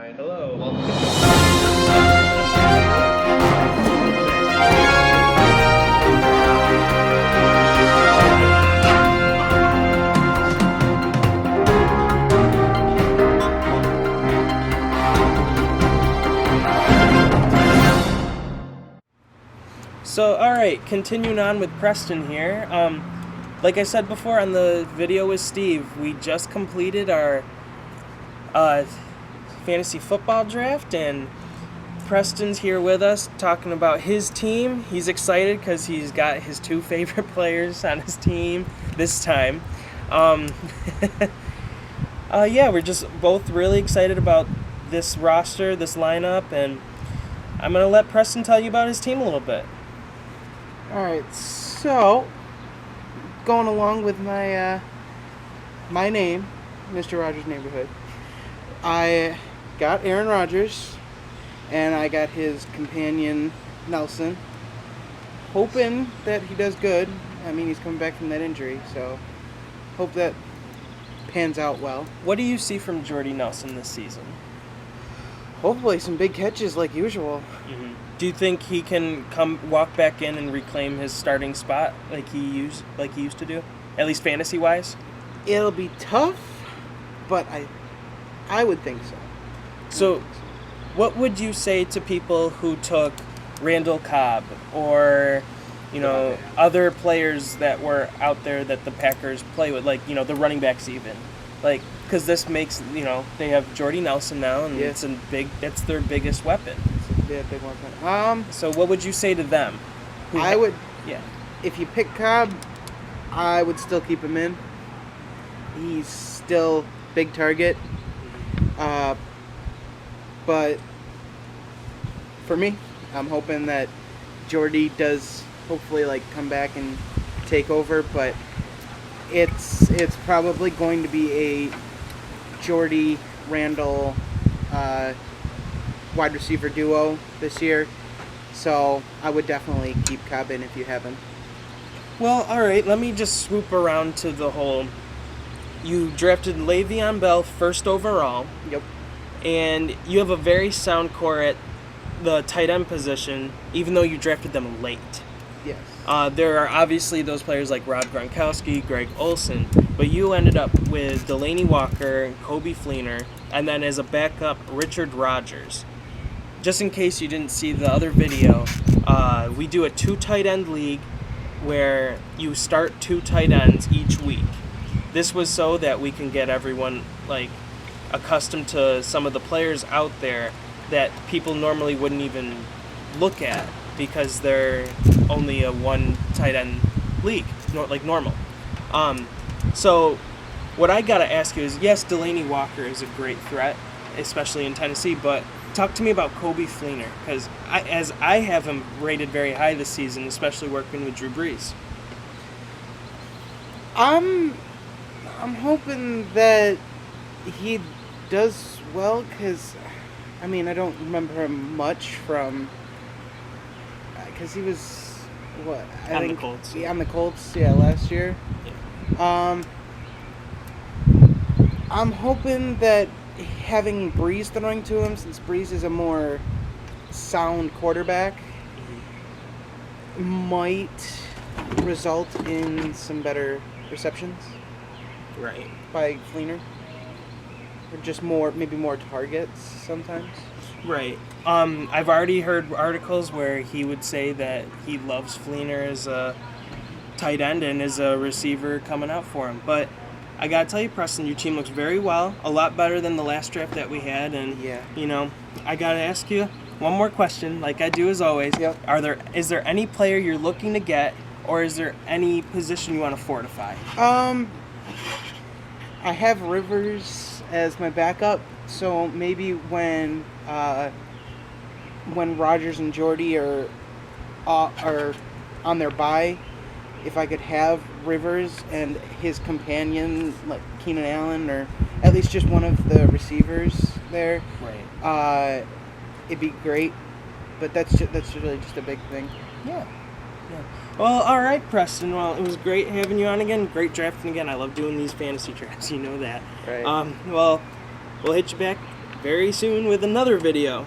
right, hello. Welcome. So, alright, continuing on with Preston here. Like I said before on the video with Steve, we just completed our fantasy football draft, and Preston's here with us talking about his team. He's excited because he's got his two favorite players on his team this time. Yeah, we're just both really excited about this roster, this lineup, and I'm going to let Preston tell you about his team a little bit. Alright, so going along with my my name, Mr. Rogers' Neighborhood, I got Aaron Rodgers and I got his companion Nelson, hoping that he does good. I mean, he's coming back from that injury, so hope that pans out well. What do you see from Jordy Nelson this season? Hopefully some big catches like usual. Mm-hmm. Do you think he can walk back in and reclaim his starting spot like he used to do, at least fantasy wise? It'll be tough, but I would think so. So, what would you say to people who took Randall Cobb or, other players that were out there that the Packers play with, like, the running backs even? Like, because this makes, they have Jordy Nelson now, and yeah. That's their biggest weapon. Yeah, big weapon. So what would you say to them? Yeah. If you pick Cobb, I would still keep him in. He's still big target. But for me, I'm hoping that Jordy does hopefully come back and take over, but it's probably going to be a Jordy Randall wide receiver duo this year, so I would definitely keep Cobb in if you have him. Well, all right, let me just swoop around to the whole. You drafted Le'Veon Bell first overall. Yep. And you have a very sound core at the tight end position, even though you drafted them late. Yes. There are obviously those players like Rob Gronkowski, Greg Olsen, but you ended up with Delaney Walker, Kobe Fleener, and then as a backup, Richard Rodgers. Just in case you didn't see the other video, we do a 2 tight end league where you start 2 tight ends each week. This was so that we can get everyone accustomed to some of the players out there that people normally wouldn't even look at because they're only a 1 tight end league, like normal. So what I gotta ask you is, yes, Delaney Walker is a great threat, especially in Tennessee, but talk to me about Kobe Fleener, because I have him rated very high this season, especially working with Drew Brees. I'm hoping that he does well, because I don't remember him much from, because he was On the Colts. Yeah, on the Colts, last year. Yeah. I'm hoping that having Brees throwing to him, since Brees is a more sound quarterback, might result in some better receptions. Right. By Fleener. Or just maybe more targets sometimes. Right. I've already heard articles where he would say that he loves Fleener as a tight end and as a receiver coming out for him. But I gotta tell you, Preston, your team looks very well, a lot better than the last draft that we had. And I gotta ask you one more question, like I do as always. Yep. Is there any player you're looking to get, or is there any position you want to fortify? I have Rivers as my backup, so maybe when Rodgers and Jordy are on their bye, if I could have Rivers and his companion, like Keenan Allen, or at least just one of the receivers there, right? It'd be great. But that's really just a big thing. Yeah. Well, all right, Preston. Well, it was great having you on again. Great drafting again. I love doing these fantasy drafts. You know that. Right. Well, we'll hit you back very soon with another video.